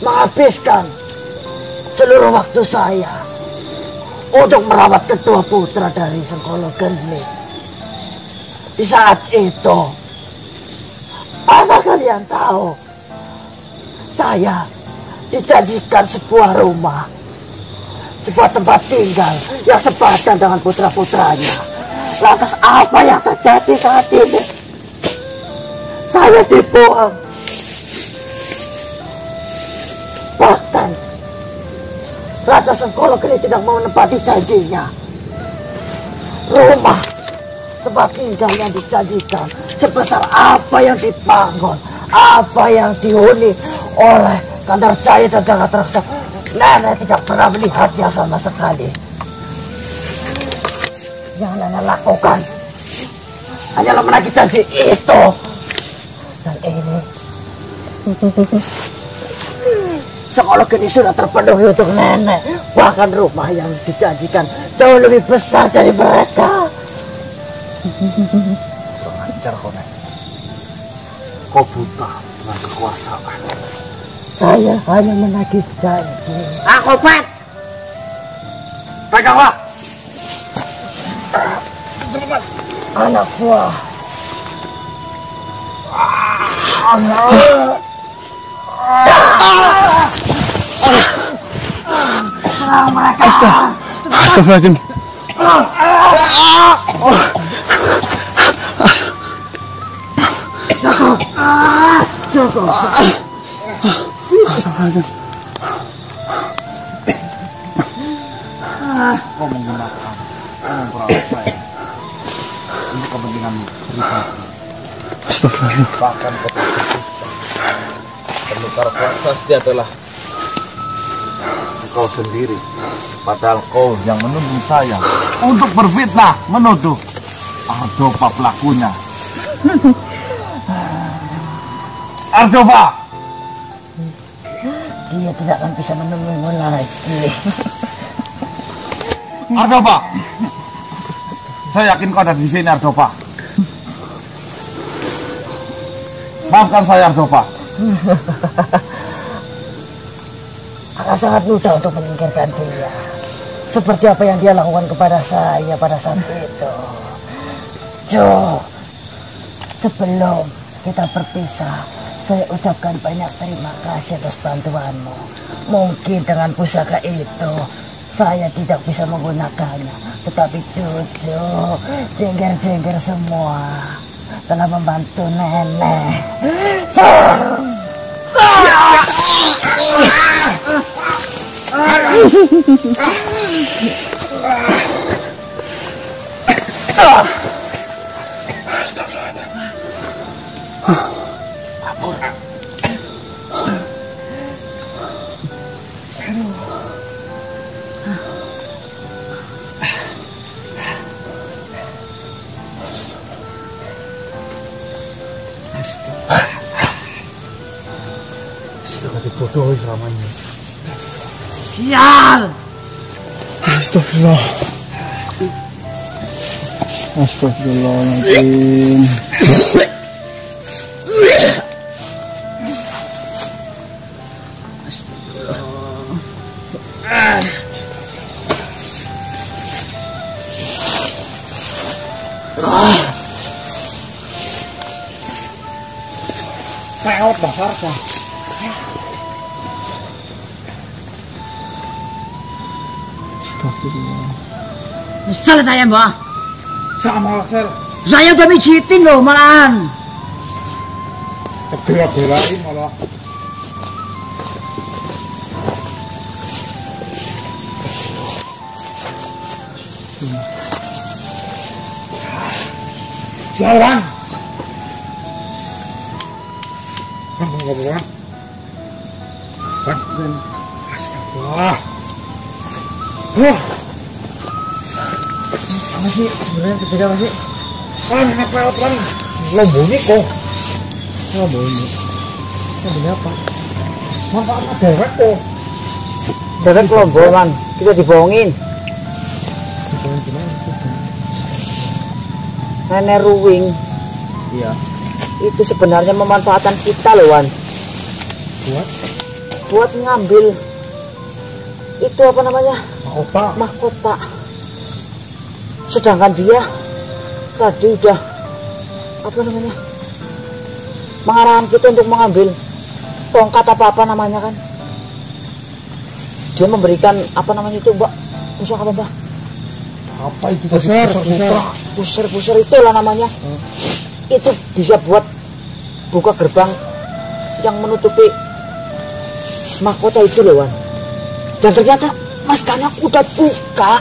menghabiskan seluruh waktu saya untuk merawat kedua putra dari Senggolo Gending. Di saat itu, asal kalian tahu, saya dijanjikan sebuah rumah, sebuah tempat tinggal yang sepadan dengan putra-putranya. Lantas apa yang terjadi saat ini? Saya dibuang. Bahkan Raja Senggolo Gending tidak mau menepati janjinya. Rumah tempat tinggal yang dijanjikan sebesar apa yang dibangun, apa yang dihuni oleh Gandarjaya dan Jagatarkasa, nenek tidak pernah melihatnya sama sekali. Yang nenek lakukan hanyalah menagih janji itu. Dan ini Senggolo Gending sudah terpenuhi untuk nenek. Bahkan rumah yang dijanjikan jauh lebih besar dari mereka. Pengajar kau, Nek. Kau buta dengan kekuasaan. Saya hanya menagih janji. Aku Pat. Peganglah. Anak buah. Astagfirullahaladzim. Astagfirullahaladzim. Kau menggunakan perawat saya untuk kepentinganmu pribadi. Astagfirullahaladzim. Bahkan kau Perlu pasti adalah kau sendiri. Padahal kau yang menuduh saya untuk berfitnah, menuduh Ardopa pelakunya. Ardopa! Dia tidak akan bisa menemuimu lagi. Ardopa! Saya yakin kau ada di sini, Ardopa. Maafkan saya, Ardopa. Akan sangat mudah untuk menyingkirkan dia. Seperti apa yang dia lakukan kepada saya pada saat itu. Jo, sebelum kita berpisah, saya ucapkan banyak terima kasih atas bantuanmu. Mungkin dengan pusaka itu saya tidak bisa menggunakannya, tetapi Jojo, jengger-jengger semua telah membantu nenek. Sudah dibodohi selamanya. Sial! Astagfirullah. Astagfirullahaladzim. Peot dasar kah? Nyesel saya, Mbak. Sama Sel. Saya udah mijitin loh malahan. Bela-belain malah. Jalan. Kamu nggak boleh. Kan? Astagfirullah. Apa sih sebenarnya berbeda apa sih? Enak peot kan. Lomboni kok. Lomboni. Lomboni apa? Manfaatnya dewek kok. Dewek lombongan. Kita dibohongin. Dibohongin gimana sih? Nenek Ruwing. Iya. Itu sebenarnya memanfaatkan kita loh, Wan. Buat ngambil itu apa namanya? Mahkota. Sedangkan dia tadi udah apa namanya? Mengarahkan kita untuk mengambil tongkat apa namanya kan? Dia memberikan apa namanya itu, Mbak? Pusaka apa, Mbak? Apa itu? Pusar itulah namanya. Itu bisa buat buka gerbang yang menutupi mahkota itu loh, Wan. Dan ternyata Mas Kanyak udah buka,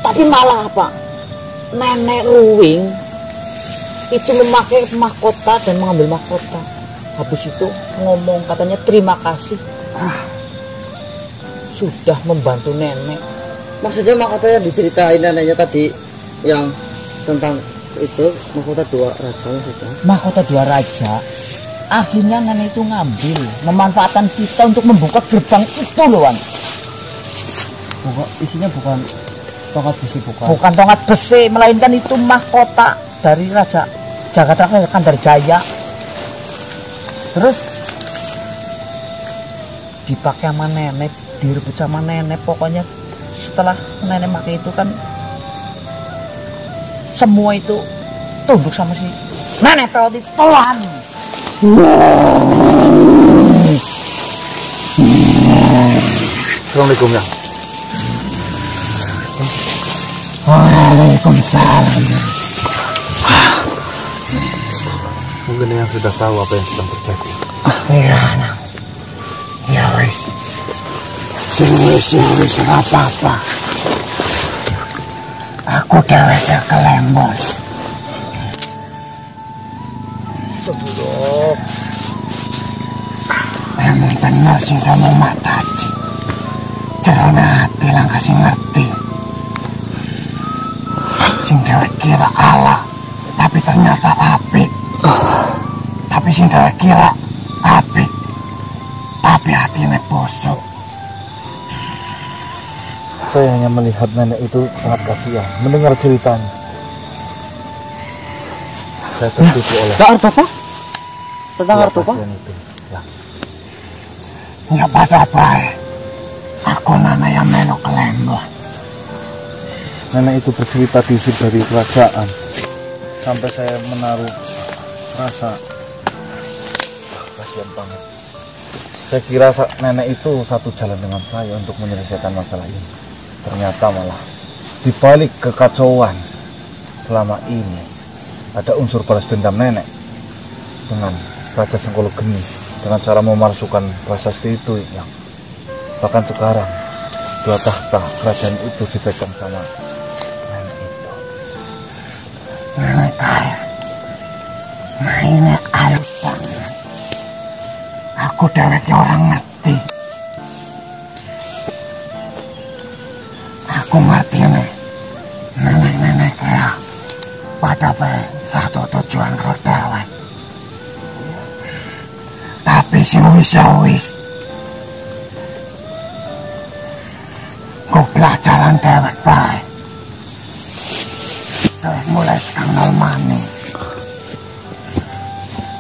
tapi malah apa? Nenek Ruwing itu memakai mahkota dan mengambil mahkota. Habis itu ngomong katanya terima kasih. Sudah membantu nenek. Maksudnya mahkota yang diceritain neneknya tadi yang tentang itu mahkota dua raja maksudnya. Mahkota dua raja. Akhirnya nenek itu ngambil, memanfaatkan kita untuk membuka gerbang itu loh, Wan. Isinya bukan tongkat besi, bukan tongkat besi, melainkan itu mahkota dari Raja Jagadata Kandarjaya. Terus dipakai sama nenek, direbut sama nenek. Pokoknya setelah nenek pakai itu kan semua itu tunduk sama si nenek peot itu. Tuhan. Assalamualaikum ya. Waalaikumsalam. Mungkin yang sudah tahu apa yang sedang terjadi. Iya, Nang. Ya wis. Wis ora apa-apa. Aku dhewek ke Lembos. Sebelum Emang bener sing kamu mataji. Cerona hati lang kasih ngerti. Sing dhewek kira Allah, tapi ternyata apik. Tapi sing dhewek kira apik, tapi hatinya bosok. Saya hanya melihat nenek itu sangat kasihan mendengar ceritanya. Saya tertipu oleh Artopa? Tentang Artopa? kasihan itu. Ya. Ya pada baik. Aku nana yang melo ke Lembos. Nenek itu bercerita diusir dari kerajaan. Sampai saya menaruh rasa kasihan banget. Saya kira nenek itu satu jalan dengan saya untuk menyelesaikan masalah ini. Ternyata malah dibalik kekacauan selama ini ada unsur balas dendam nenek dengan Raja Sengkolo Geni dengan cara memalsukan prasasti itu yang bahkan sekarang 2 tahta kerajaan itu dipegang sama nenek itu. Nenek kaya. Mainnya halus banget. Aku dheweknya orang ngerti. Aku ngerti nih. Nenek-nenek kaya pada satu tujuan karo dhewek. Tapi sing wis. Ku pelajaran dhewek bae. Dhewek mulai sekarang nol maning.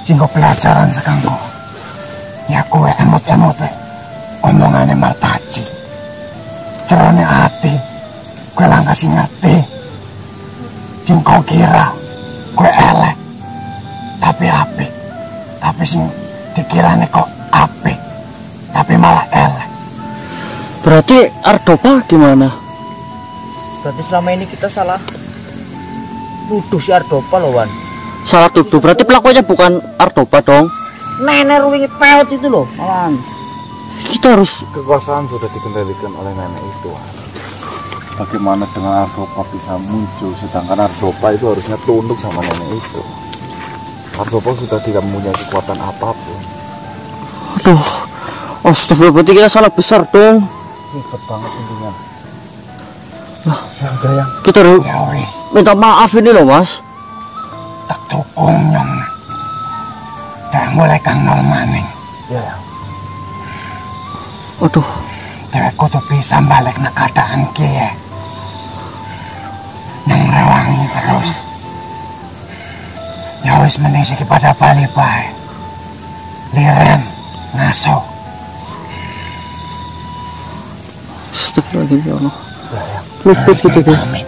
Sing ku pelajaran sekarang kok. Ya kue emot-emot omongane Martaji. Cerone hati. Kue lang kasih ngerti. Sing kau kira kue elek. Tapi apik. Tapi sing dikirane kok apik. Tapi malah elek. Berarti Ardopa gimana? berarti selama ini kita salah nuduh si Ardopa loh, Wan. Salah tuduh. Berarti pelakunya bukan Ardopa dong. Nenek ruwing peot itu loh, Wan. Kita harus Kekuasaan sudah dikendalikan oleh nenek itu. Bagaimana dengan Ardopa bisa muncul, sedangkan Ardopa itu harusnya tunduk sama nenek itu. Ardopa sudah tidak mempunyai kekuatan apapun. aduh. Astagfirullah, berarti kita salah besar dong. Ribet banget intinya. Ya udah yang Kita harus Ya wis. minta maaf ini loh, Mas. Tak dukung nyong. Dah mulai kang nol maning. ya yang Aduh. Dhewek kudu bisa balik na keadaan kiye. Nang rewangi terus. Ya wis mending siki pada bali bae. Liren ngaso. Astagfirullahaladzim, ya Allah. Luput gitu deh. Amin.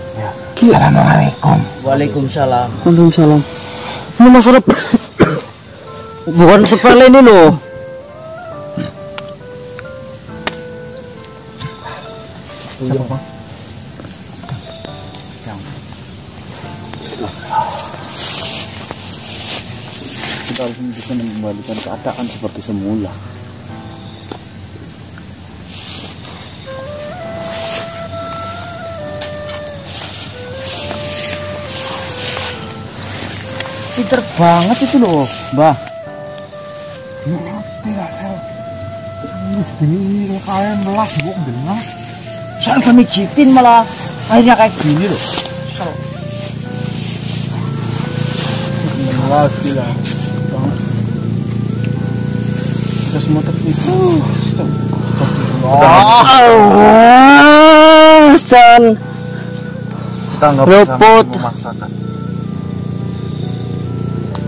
Gila. Assalamualaikum. Waalaikumsalam. Waalaikumsalam. Ini masalah bukan sepele ini loh. kita harus bisa mengembalikan keadaan seperti semula. Pinter banget itu loh, Mbah. Tidak sel. Ini kalian melas bukan benar. Soal kami jitin malah akhirnya kayak gini loh. Melas gila. Kita semua tertipu. San. Kita nggak bisa Luput. memaksakan.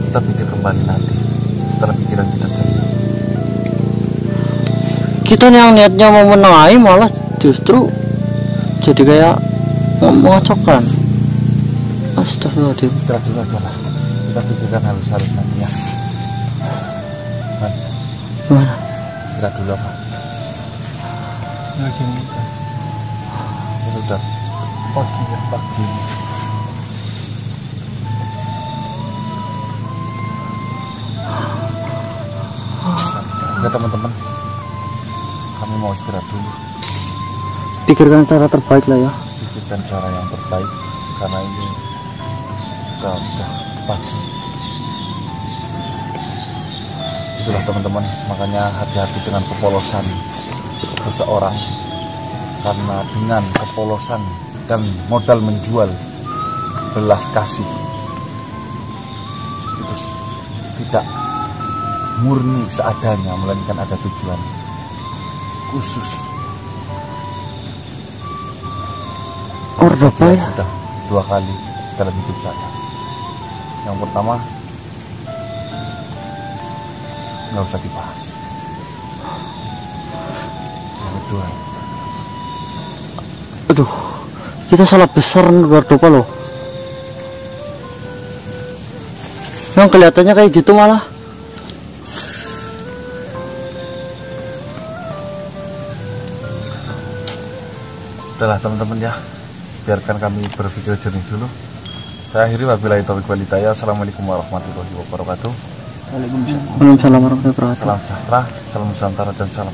Kita pikir kembali nanti setelah pikiran kita cerdas. Kita nih yang niatnya mau menengahi malah justru jadi kayak mengacaukan. Astagfirullahaladzim. Istirahat dulu aja lah. Kita pikirkan harus nanti ya. Gimana? Istirahat dulu apa? Ya gini kan. Ini udah pagi yang pagi ini. Oke teman-teman, kami mau istirahat dulu. Pikirkan cara terbaik lah ya. Pikirkan cara yang terbaik karena ini udah pagi. Itulah teman-teman, makanya hati-hati dengan kepolosan seseorang, karena dengan kepolosan dan modal menjual belas kasih itu tidak murni seadanya, melainkan ada tujuan khusus. Apa ya? Sudah 2 kali dalam hidup saya. Yang pertama, nggak usah dibahas. Yang kedua, Aduh, kita salah besar Gardopa loh. Yang kelihatannya kayak gitu malah. udahlah teman-teman ya, biarkan kami berpikir jernih dulu. Saya akhiri, wabillahi taufiq wal hidayah. Assalamualaikum warahmatullahi wabarakatuh. Waalaikumsalam warahmatullahi wabarakatuh. Salam sejahtera, salam nusantara dan salam